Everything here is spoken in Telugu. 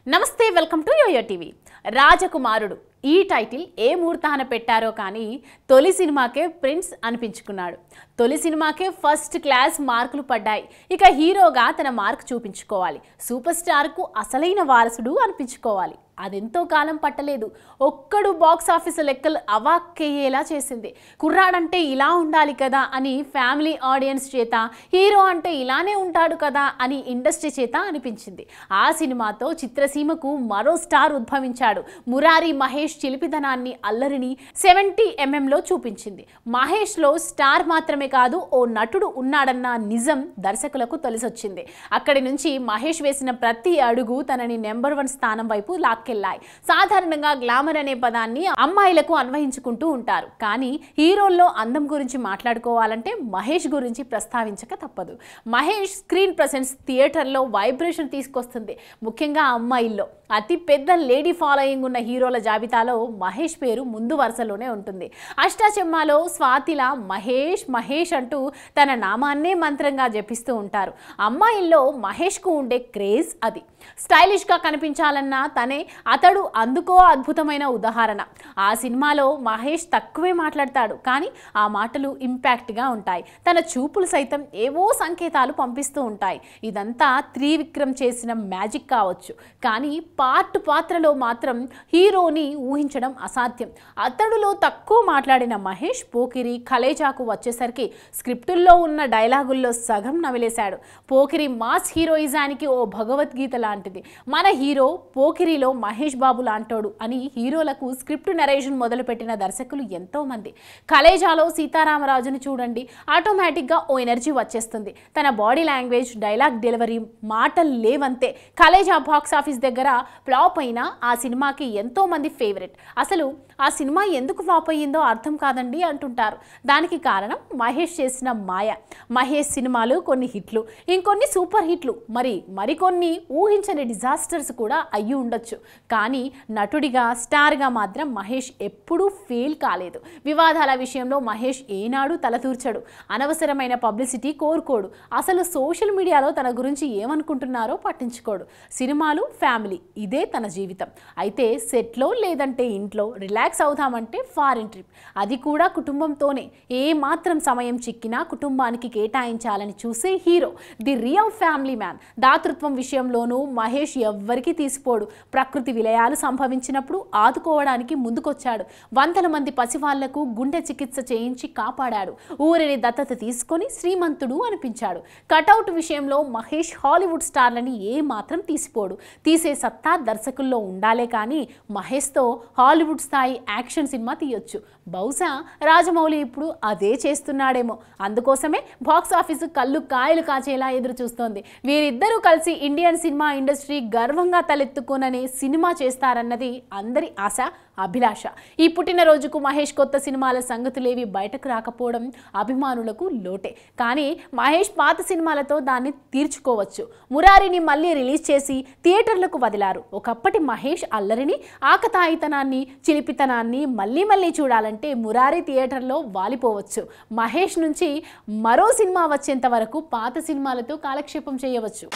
నమస్తే వెల్కమ్ టు యోయో టీవీ. రాజకుమారుడు ఈ టైటిల్ ఏ ముహూర్తాన పెట్టారో కానీ తొలి సినిమాకే ప్రిన్స్ అనిపించుకున్నాడు. తొలి సినిమాకే ఫస్ట్ క్లాస్ మార్కులు పడ్డాయి. ఇక హీరోగా తన మార్క్ చూపించుకోవాలి, సూపర్ స్టార్కు అసలైన వారసుడు అనిపించుకోవాలి. అదెంతో కాలం పట్టలేదు. ఒక్కడు బాక్స్ ఆఫీస్ లెక్కలు అవాక్కయ్యేలా చేసింది. కుర్రాడంటే ఇలా ఉండాలి కదా అని ఫ్యామిలీ ఆడియన్స్ చేత, హీరో అంటే ఇలానే ఉంటాడు కదా అని ఇండస్ట్రీ చేత అనిపించింది. ఆ సినిమాతో చిత్రసీమకు మరో స్టార్ ఉద్భవించాడు. మురారి మహేష్ చిలిపిదనాన్ని, అల్లరిని 70mm చూపించింది. మహేష్లో స్టార్ మాత్రమే కాదు, ఓ నటుడు ఉన్నాడన్న నిజం దర్శకులకు తెలిసొచ్చింది. అక్కడి నుంచి మహేష్ వేసిన ప్రతి అడుగు తనని నెంబర్ 1 స్థానం వైపు లాక్కెళ్ళాయి. సాధారణంగా గ్లామర్ అనే పదాన్ని అమ్మాయిలకు అన్వయించుకుంటూ ఉంటారు. కానీ హీరోల్లో అందం గురించి మాట్లాడుకోవాలంటే మహేష్ గురించి ప్రస్తావించక తప్పదు. మహేష్ స్క్రీన్ ప్రెసెన్స్ థియేటర్లో వైబ్రేషన్ తీసుకొస్తుంది. ముఖ్యంగా అమ్మాయిల్లో అతి పెద్ద లేడీ ఫాలోయింగ్ ఉన్న హీరోల జాబితాలో మహేష్ పేరు ముందు వరుసలోనే ఉంటుంది. అష్టాచెమ్మాలో స్వాతిలా మహేష్ మహేష్ అంటూ తన నామాన్నే మంత్రంగా జపిస్తూ ఉంటారు. అమ్మాయిల్లో మహేష్కు ఉండే క్రేజ్ అది. స్టైలిష్గా కనిపించాలన్నా తనే అతడు అందుకో అద్భుతమైన ఉదాహరణ. ఆ సినిమాలో మహేష్ తక్కువే మాట్లాడతాడు, కానీ ఆ మాటలు ఇంపాక్ట్గా ఉంటాయి. తన చూపులు సైతం ఏవో సంకేతాలు పంపిస్తూ ఉంటాయి. ఇదంతా త్రివిక్రమ్ చేసిన మ్యాజిక్ కావచ్చు, కానీ పాత్రలో మాత్రం హీరోని ఊహించడం అసాధ్యం. అతడులో తక్కువ మాట్లాడిన మహేష్ పోకిరి, కలేజాకు వచ్చేసరికి స్క్రిప్టుల్లో ఉన్న డైలాగుల్లో సగం నవిలేశాడు. పోకిరి మాస్ హీరోయిజానికి ఓ భగవద్గీత లాంటిది. మన హీరో పోకిరిలో మహేష్ బాబు లాంటోడు అని హీరోలకు స్క్రిప్ట్ నరేషన్ మొదలుపెట్టిన దర్శకులు ఎంతోమంది. కలేజాలో సీతారామరాజుని చూడండి, ఆటోమేటిక్గా ఓ ఎనర్జీ వచ్చేస్తుంది. తన బాడీ లాంగ్వేజ్, డైలాగ్ డెలివరీ, మాటలు లేవంతే. కలేజా బాక్స్ ఆఫీస్ దగ్గర ఫ్లాప్ అయినా ఆ సినిమాకి ఎంతో మంది ఫేవరెట్. అసలు ఆ సినిమా ఎందుకు ఫ్లాప్ అయ్యిందో అర్థం కాదండి అంటుంటారు. దానికి కారణం మహేష్ చేసిన మాయ. మహేష్ సినిమాలు కొన్ని హిట్లు, ఇంకొన్ని సూపర్ హిట్లు, మరికొన్ని ఊహించని డిజాస్టర్స్ కూడా అయ్యి ఉండొచ్చు. కానీ నటుడిగా, స్టార్గా మాత్రం మహేష్ ఎప్పుడూ ఫెయిల్ కాలేదు. వివాదాల విషయంలో మహేష్ ఏనాడు తలదూర్చడు. అనవసరమైన పబ్లిసిటీ కోరుకోడు. అసలు సోషల్ మీడియాలో తన గురించి ఏమనుకుంటున్నారో పట్టించుకోడు. సినిమాలు, ఫ్యామిలీ ఇదే తన జీవితం. అయితే సెట్లో లేదంటే ఇంట్లో రిలాక్స్ అవుతామంటే ఫారిన్ ట్రిప్, అది కూడా కుటుంబంతోనే. ఏ మాత్రం సమయం చిక్కినా కుటుంబానికి కేటాయించాలని చూసే hero, the real family man. దాతృత్వం విషయంలోనూ మహేష్ ఎవ్వరికీ తీసిపోడు. ప్రకృతి విలయాలు సంభవించినప్పుడు ఆదుకోవడానికి ముందుకొచ్చాడు. వందల మంది పసివాళ్లకు గుండె చికిత్స చేయించి కాపాడాడు. ఊరిని దత్తత తీసుకొని శ్రీమంతుడు అనిపించాడు. కటౌట్ విషయంలో మహేష్ హాలీవుడ్ స్టార్లని ఏ మాత్రం తీసిపోడు. తీసే సత్తా దర్శకుల్లో ఉండాలే కానీ మహేష్తో హాలీవుడ్ స్థాయి యాక్షన్ సినిమా తీయొచ్చు. బహుశా రాజమౌళి ఇప్పుడు అదే చేస్తున్నాడేమో. అందుకోసమే బాక్స్ ఆఫీస్ కళ్ళు కాయలు కాచేలా ఎదురు చూస్తోంది. వీరిద్దరూ కలిసి ఇండియన్ సినిమా ఇండస్ట్రీ గర్వంగా తలెత్తుకోనని సినిమా చేస్తారన్నది అందరి ఆశ, అభిలాష. ఈ పుట్టినరోజుకు మహేష్ కొత్త సినిమాల సంగతులేవి బయటకు రాకపోవడం అభిమానులకు లోటే. కానీ మహేష్ పాత సినిమాలతో దాన్ని తీర్చుకోవచ్చు. మురారిని మళ్ళీ రిలీజ్ చేసి థియేటర్లకు వదిలారు. ఒకప్పటి మహేష్ అల్లరిని, ఆకతాయితనాన్ని, చిలిపితనాన్ని మళ్ళీ చూడాలంటే మురారి థియేటర్లో వాలిపోవచ్చు. మహేష్ నుంచి మరో సినిమా వచ్చేంత వరకు పాత సినిమాలతో కాలక్షేపం చేయవచ్చు.